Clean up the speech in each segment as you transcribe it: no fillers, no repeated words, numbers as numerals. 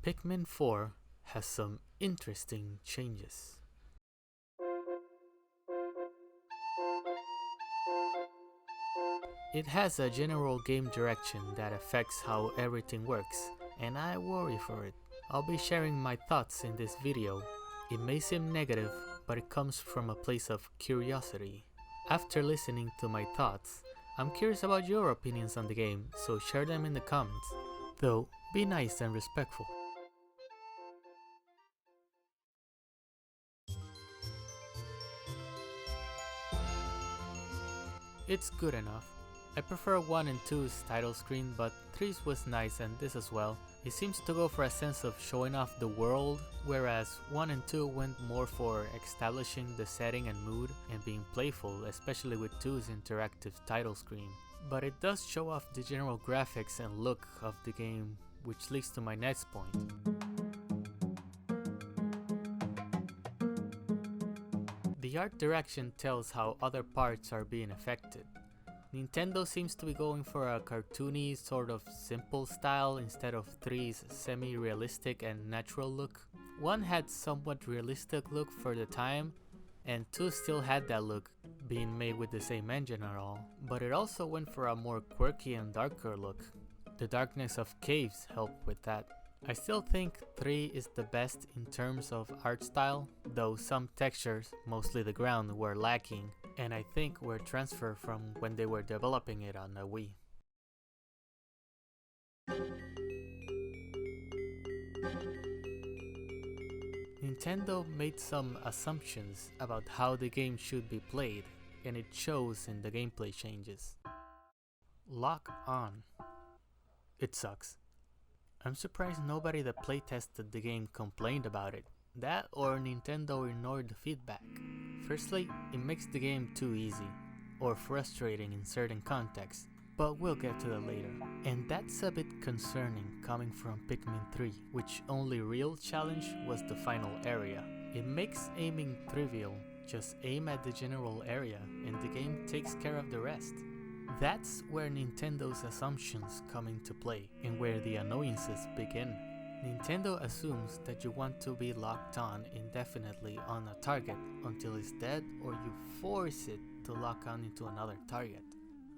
Pikmin 4 has some interesting changes. It has a general game direction that affects how everything works, and I worry for it. I'll be sharing my thoughts in this video. It may seem negative, but it comes from a place of curiosity. After listening to my thoughts, I'm curious about your opinions on the game, so share them in the comments. Though, be nice and respectful. It's good enough. I prefer 1 and 2's title screen, but 3's was nice and this as well. It seems to go for a sense of showing off the world, whereas 1 and 2 went more for establishing the setting and mood and being playful, especially with 2's interactive title screen. But it does show off the general graphics and look of the game, which leads to my next point. The art direction tells how other parts are being affected. Nintendo seems to be going for a cartoony sort of simple style instead of 3's semi-realistic and natural look. 1 had somewhat realistic look for the time, and 2 still had that look, being made with the same engine and all, but it also went for a more quirky and darker look. The darkness of caves helped with that. I still think 3 is the best in terms of art style, though some textures, mostly the ground, were lacking, and I think were transferred from when they were developing it on the Wii. Nintendo made some assumptions about how the game should be played, and it shows in the gameplay changes. Lock on. It sucks. I'm surprised nobody that playtested the game complained about it. That or Nintendo ignored the feedback. Firstly, it makes the game too easy, or frustrating in certain contexts, but we'll get to that later. And that's a bit concerning coming from Pikmin 3, which only real challenge was the final area. It makes aiming trivial, just aim at the general area and the game takes care of the rest. That's where Nintendo's assumptions come into play, and where the annoyances begin. Nintendo assumes that you want to be locked on indefinitely on a target until it's dead, or you force it to lock on into another target.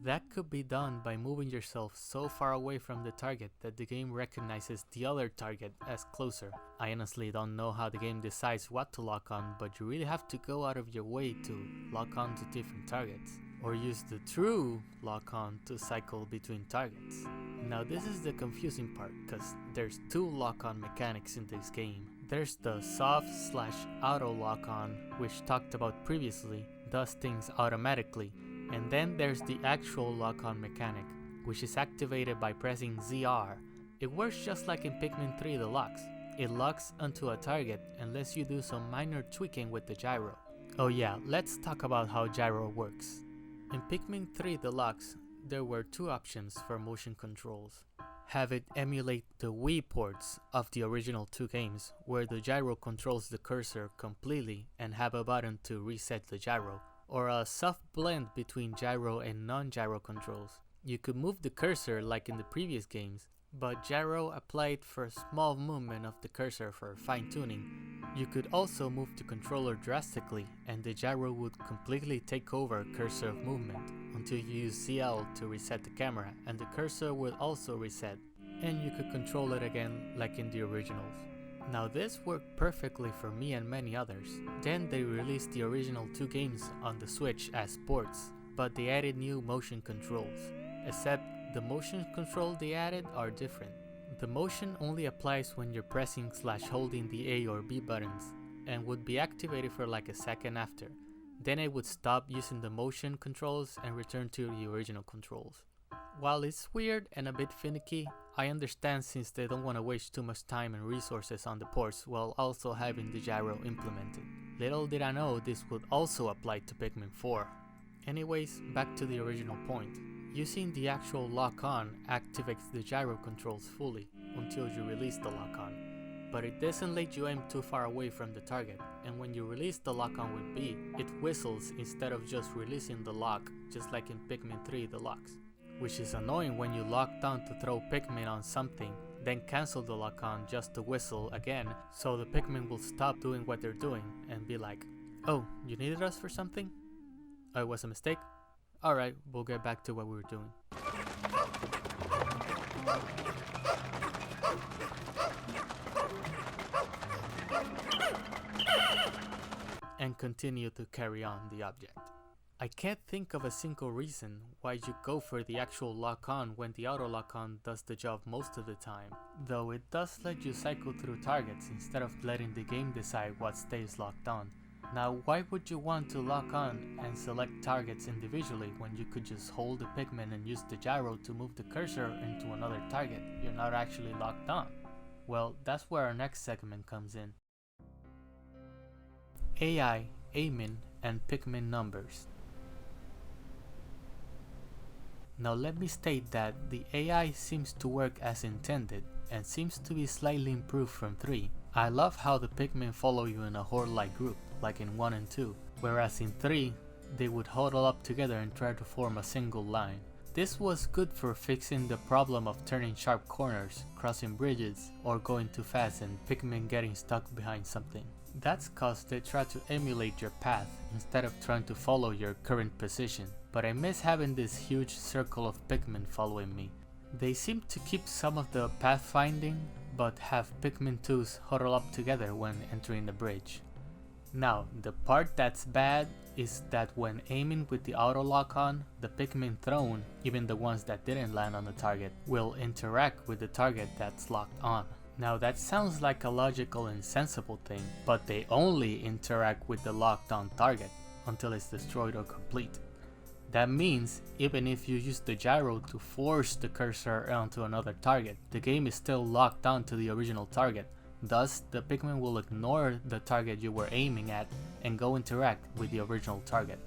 That could be done by moving yourself so far away from the target that the game recognizes the other target as closer. I honestly don't know how the game decides what to lock on, but you really have to go out of your way to lock on to different targets, or use the true lock-on to cycle between targets. Now this is the confusing part, cause there's 2 lock-on mechanics in this game. There's the soft/auto lock-on, which talked about previously, does things automatically, and then there's the actual lock-on mechanic, which is activated by pressing ZR. It works just like in Pikmin 3 Deluxe. It locks onto a target and lets you do some minor tweaking with the gyro. Oh yeah, let's talk about how gyro works. In Pikmin 3 Deluxe, there were 2 options for motion controls. Have it emulate the Wii ports of the original 2 games, where the gyro controls the cursor completely and have a button to reset the gyro, or a soft blend between gyro and non-gyro controls. You could move the cursor like in the previous games, but gyro applied for small movement of the cursor for fine-tuning. You could also move the controller drastically, and the gyro would completely take over cursor movement until you use ZL to reset the camera, and the cursor would also reset, and you could control it again like in the originals. Now this worked perfectly for me and many others. Then they released the original 2 games on the Switch as ports, but they added new motion controls, except the motion control they added are different. The motion only applies when you're pressing/holding the A or B buttons, and would be activated for like a second after. Then it would stop using the motion controls and return to the original controls. While it's weird and a bit finicky, I understand since they don't want to waste too much time and resources on the ports while also having the gyro implemented. Little did I know this would also apply to Pikmin 4. Anyways, back to the original point. Using the actual lock-on activates the gyro controls fully until you release the lock-on, but it doesn't let you aim too far away from the target, and when you release the lock-on with B, it whistles instead of just releasing the lock, just like in Pikmin 3 Deluxe. Which is annoying when you lock down to throw Pikmin on something, then cancel the lock on just to whistle again, so the Pikmin will stop doing what they're doing and be like, "Oh, you needed us for something? Oh, it was a mistake? Alright, we'll get back to what we were doing." And continue to carry on the object. I can't think of a single reason why you go for the actual lock-on when the auto lock-on does the job most of the time, though it does let you cycle through targets instead of letting the game decide what stays locked on. Now, why would you want to lock on and select targets individually when you could just hold the Pikmin and use the gyro to move the cursor into another target? You're not actually locked on. Well, that's where our next segment comes in. AI, aiming, and Pikmin numbers. Now let me state that the AI seems to work as intended and seems to be slightly improved from 3. I love how the Pikmin follow you in a horde-like group, like in 1 and 2, whereas in 3, they would huddle up together and try to form a single line. This was good for fixing the problem of turning sharp corners, crossing bridges, or going too fast and Pikmin getting stuck behind something. That's cause they try to emulate your path instead of trying to follow your current position, but I miss having this huge circle of Pikmin following me. They seem to keep some of the pathfinding, but have Pikmin 2s huddle up together when entering the bridge. Now, the part that's bad is that when aiming with the auto lock-on, the Pikmin thrown, even the ones that didn't land on the target, will interact with the target that's locked on. Now that sounds like a logical and sensible thing, but they only interact with the locked on target until it's destroyed or complete. That means even if you use the gyro to force the cursor onto another target, the game is still locked on to the original target. Thus, the Pikmin will ignore the target you were aiming at and go interact with the original target.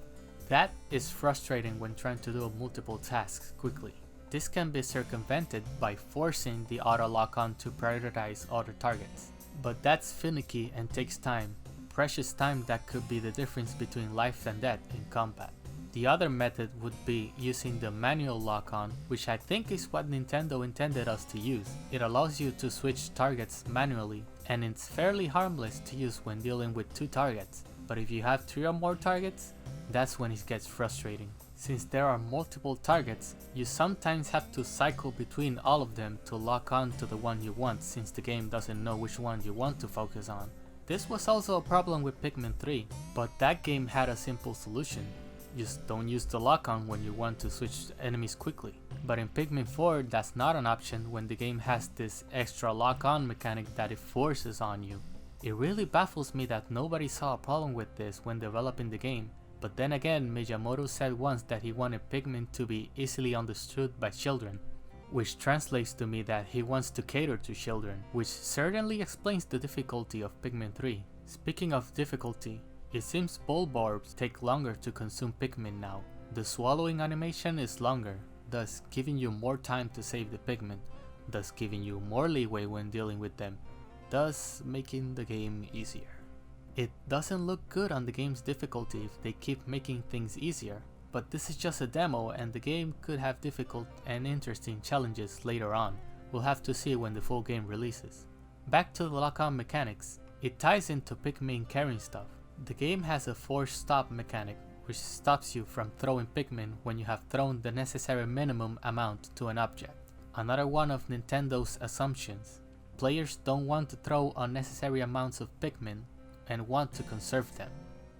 That is frustrating when trying to do multiple tasks quickly. This can be circumvented by forcing the auto lock-on to prioritize other targets. But that's finicky and takes time, precious time that could be the difference between life and death in combat. The other method would be using the manual lock-on, which I think is what Nintendo intended us to use. It allows you to switch targets manually, and it's fairly harmless to use when dealing with 2 targets. But if you have 3 or more targets, that's when it gets frustrating. Since there are multiple targets, you sometimes have to cycle between all of them to lock on to the one you want, since the game doesn't know which one you want to focus on. This was also a problem with Pikmin 3, but that game had a simple solution. Just don't use the lock-on when you want to switch enemies quickly. But in Pikmin 4, that's not an option when the game has this extra lock-on mechanic that it forces on you. It really baffles me that nobody saw a problem with this when developing the game. But then again, Miyamoto said once that he wanted Pikmin to be easily understood by children, which translates to me that he wants to cater to children, which certainly explains the difficulty of Pikmin 3. Speaking of difficulty, it seems Bulbarbs take longer to consume Pikmin now. The swallowing animation is longer, thus giving you more time to save the Pikmin, thus giving you more leeway when dealing with them, thus making the game easier. It doesn't look good on the game's difficulty if they keep making things easier, but this is just a demo and the game could have difficult and interesting challenges later on. We'll have to see when the full game releases. Back to the lock-on mechanics, it ties into Pikmin carrying stuff. The game has a force stop mechanic, which stops you from throwing Pikmin when you have thrown the necessary minimum amount to an object. Another one of Nintendo's assumptions. Players don't want to throw unnecessary amounts of Pikmin and want to conserve them.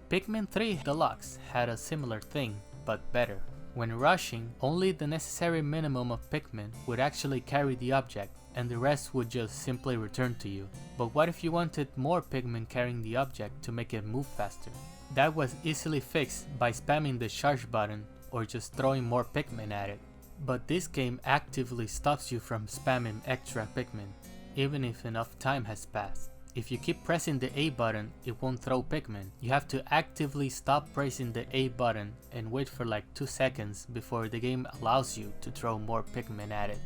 Pikmin 3 Deluxe had a similar thing, but better. When rushing, only the necessary minimum of Pikmin would actually carry the object, and the rest would just simply return to you. But what if you wanted more Pikmin carrying the object to make it move faster? That was easily fixed by spamming the charge button or just throwing more Pikmin at it. But this game actively stops you from spamming extra Pikmin, even if enough time has passed. If you keep pressing the A button, it won't throw Pikmin. You have to actively stop pressing the A button and wait for like 2 seconds before the game allows you to throw more Pikmin at it.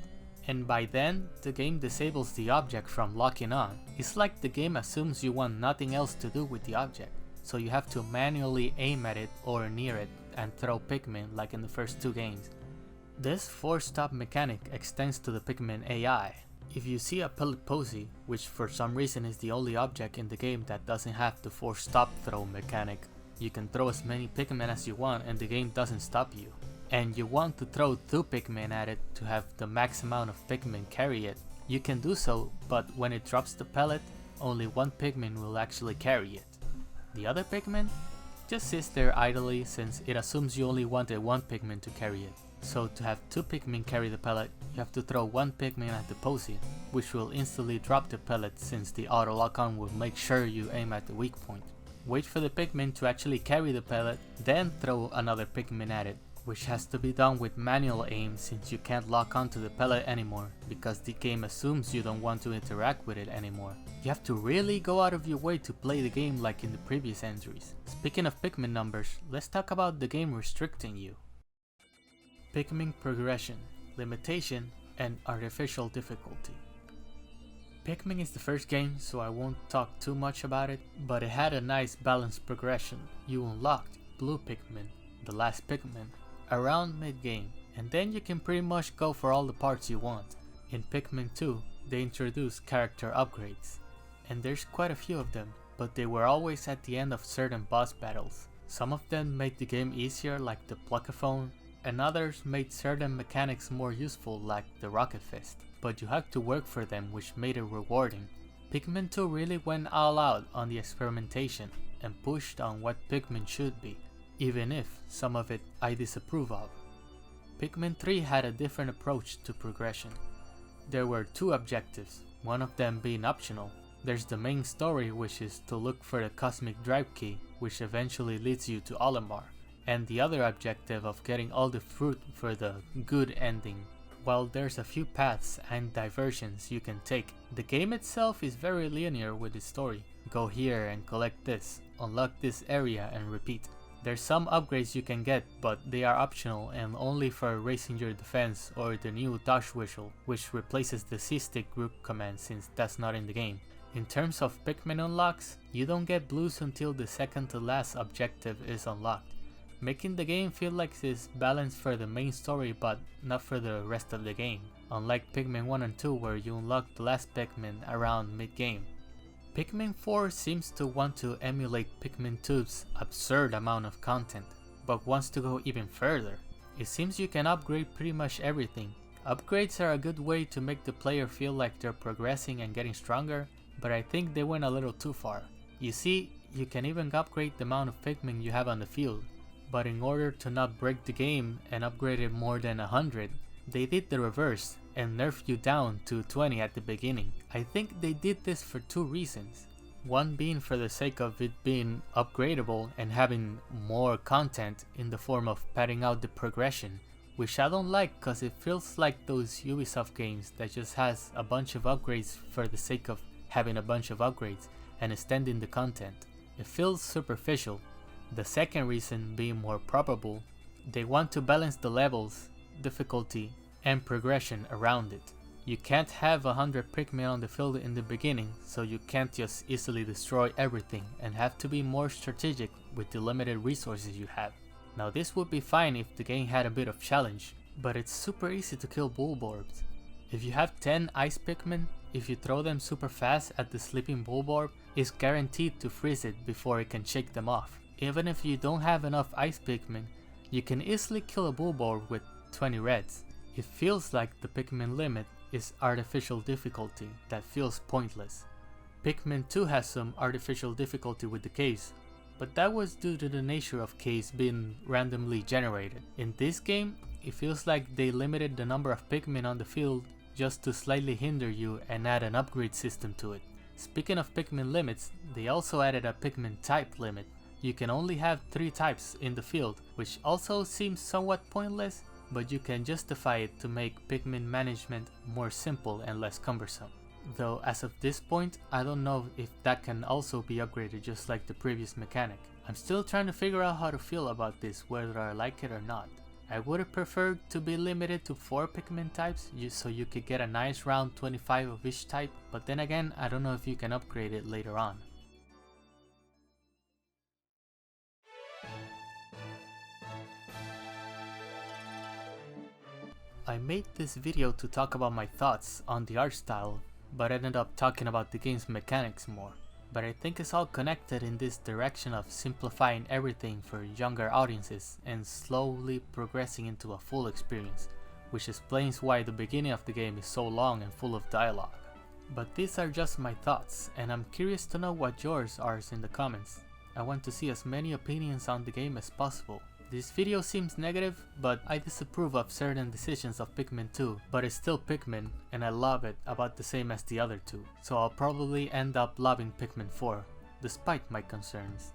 And by then, the game disables the object from locking on. It's like the game assumes you want nothing else to do with the object, so you have to manually aim at it or near it and throw Pikmin like in the first 2 games. This force stop mechanic extends to the Pikmin AI. If you see a pellet posy, which for some reason is the only object in the game that doesn't have the force stop throw mechanic, you can throw as many Pikmin as you want and the game doesn't stop you. And you want to throw 2 Pikmin at it to have the max amount of Pikmin carry it, you can do so, but when it drops the pellet, only 1 Pikmin will actually carry it. The other Pikmin just sits there idly since it assumes you only wanted 1 Pikmin to carry it. So to have 2 Pikmin carry the pellet, you have to throw 1 Pikmin at the posy, which will instantly drop the pellet since the auto lock-on will make sure you aim at the weak point. Wait for the Pikmin to actually carry the pellet, then throw another Pikmin at it, which has to be done with manual aim since you can't lock onto the pellet anymore because the game assumes you don't want to interact with it anymore. You have to really go out of your way to play the game like in the previous entries. Speaking of Pikmin numbers, let's talk about the game restricting you. Pikmin progression, limitation, and artificial difficulty. Pikmin is the first game, so I won't talk too much about it, but it had a nice balanced progression. You unlocked Blue Pikmin, the last Pikmin, around mid-game, and then you can pretty much go for all the parts you want. In Pikmin 2, they introduced character upgrades, and there's quite a few of them, but they were always at the end of certain boss battles. Some of them made the game easier like the Pluckaphone, and others made certain mechanics more useful like the Rocket Fist, but you had to work for them which made it rewarding. Pikmin 2 really went all out on the experimentation and pushed on what Pikmin should be, even if some of it I disapprove of. Pikmin 3 had a different approach to progression. There were 2 objectives, one of them being optional. There's the main story, which is to look for the Cosmic Drive Key, which eventually leads you to Olimar, and the other objective of getting all the fruit for the good ending. While there's a few paths and diversions you can take, the game itself is very linear with its story. Go here and collect this, unlock this area and repeat. There's some upgrades you can get, but they are optional and only for raising your defense or the new dodge whistle, which replaces the C-stick group command since that's not in the game. In terms of Pikmin unlocks, you don't get blues until the second to last objective is unlocked, making the game feel like it's balanced for the main story but not for the rest of the game, unlike Pikmin 1 and 2 where you unlock the last Pikmin around mid-game. Pikmin 4 seems to want to emulate Pikmin 2's absurd amount of content, but wants to go even further. It seems you can upgrade pretty much everything. Upgrades are a good way to make the player feel like they're progressing and getting stronger, but I think they went a little too far. You see, you can even upgrade the amount of Pikmin you have on the field, but in order to not break the game and upgrade it more than 100, they did the reverse and nerfed you down to 20 at the beginning. I think they did this for 2 reasons. One being for the sake of it being upgradable and having more content in the form of padding out the progression, which I don't like cause it feels like those Ubisoft games that just has a bunch of upgrades for the sake of having a bunch of upgrades and extending the content. It feels superficial. The second reason being more probable, they want to balance the levels, difficulty, and progression around it. You can't have 100 Pikmin on the field in the beginning, so you can't just easily destroy everything and have to be more strategic with the limited resources you have. Now this would be fine if the game had a bit of challenge, but it's super easy to kill Bulborbs. If you have 10 Ice Pikmin, if you throw them super fast at the sleeping Bulborb, it's guaranteed to freeze it before it can shake them off. Even if you don't have enough Ice Pikmin, you can easily kill a Bulborb with 20 reds. It feels like the Pikmin limit is artificial difficulty that feels pointless. Pikmin 2 has some artificial difficulty with the caves, but that was due to the nature of caves being randomly generated. In this game, it feels like they limited the number of Pikmin on the field just to slightly hinder you and add an upgrade system to it. Speaking of Pikmin limits, they also added a Pikmin type limit. You can only have 3 types in the field, which also seems somewhat pointless, but you can justify it to make Pikmin management more simple and less cumbersome. Though as of this point, I don't know if that can also be upgraded just like the previous mechanic. I'm still trying to figure out how to feel about this, whether I like it or not. I would have preferred to be limited to 4 Pikmin types, so you could get a nice round 25 of each type, but then again, I don't know if you can upgrade it later on. I made this video to talk about my thoughts on the art style, but ended up talking about the game's mechanics more. But I think it's all connected in this direction of simplifying everything for younger audiences and slowly progressing into a full experience, which explains why the beginning of the game is so long and full of dialogue. But these are just my thoughts, and I'm curious to know what yours are in the comments. I want to see as many opinions on the game as possible. This video seems negative, but I disapprove of certain decisions of Pikmin 2, but it's still Pikmin and I love it about the same as the other two, so I'll probably end up loving Pikmin 4, despite my concerns.